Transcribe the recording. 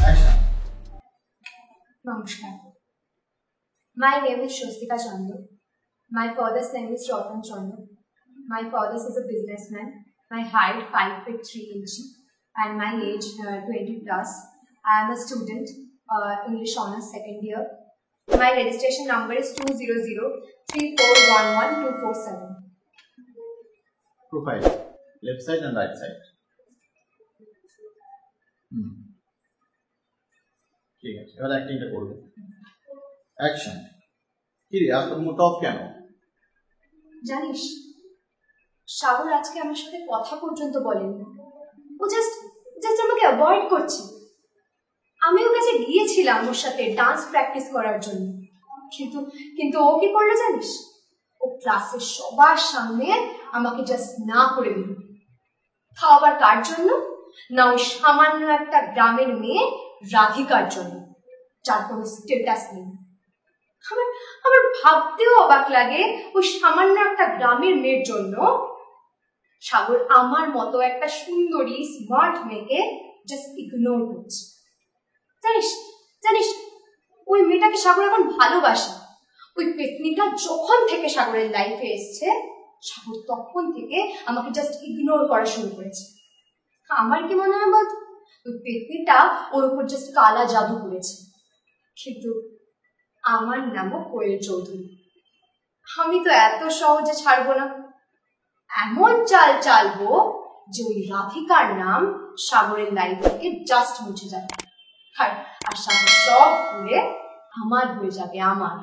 Action. Namaskar. My name is Shostika Chandu. My father's name is Ratan Chandu. My father is a businessman. My height 5 feet 3 inches and my age 20 plus. I am a student, English honors second year. My registration number is 20034112447. Profile. Left side and right side. ঠিক আছে, এবার অ্যাক্টিংটা করবে। Action. কি রে, আজ তো mood of কেন? জানিস, সাগর আজকে আমার সাথে কথা পর্যন্ত বলেনি। ও জাস্ট আমাকে অ্যাভয়েড করছে। আমি ওর কাছে গিয়েছিলাম ওর সাথে ডান্স প্র্যাকটিস করার জন্য, কিন্তু ও কি করলো জানিস? ও ক্লাসের সবার সামনে আমাকে জাস্ট না করে দিল। তাও আবার কার জন্য? না, ওই সামান্য একটা গ্রামের মেয়ে রাধিকার জন্য, যার কোনো স্টেটাস নেই। আমার ভাবতেও অবাক লাগে, ওই সামান্য একটা গ্রামের মেয়ের জন্য সাগর আমার মতো একটা সুন্দরী স্মার্ট মেয়েকে জাস্ট ইগনোর করছে। জানিস ওই মেয়েটাকে সাগর এখন ভালোবাসে। ওই পেতনিটা যখন থেকে সাগরের লাইফে এসছে, সাগর তখন থেকে আমাকে জাস্ট ইগনোর করা শুরু করেছে। আমার কি মনে হয় বল, ওই পেতনিটা ওর উপর জাস্ট কালা জাদু করেছে। কিন্তু আমার নামও কোয়েল চৌধুরী। আমি তো এত সহজে ছাড়বো না। এমন চাল চালবো যে ওই রাধিকার নাম সাগরের লাইফ থেকে জাস্ট মুছে যাবে, আর সাগর সব ভুলে আমার হয়ে যাবে, আমার।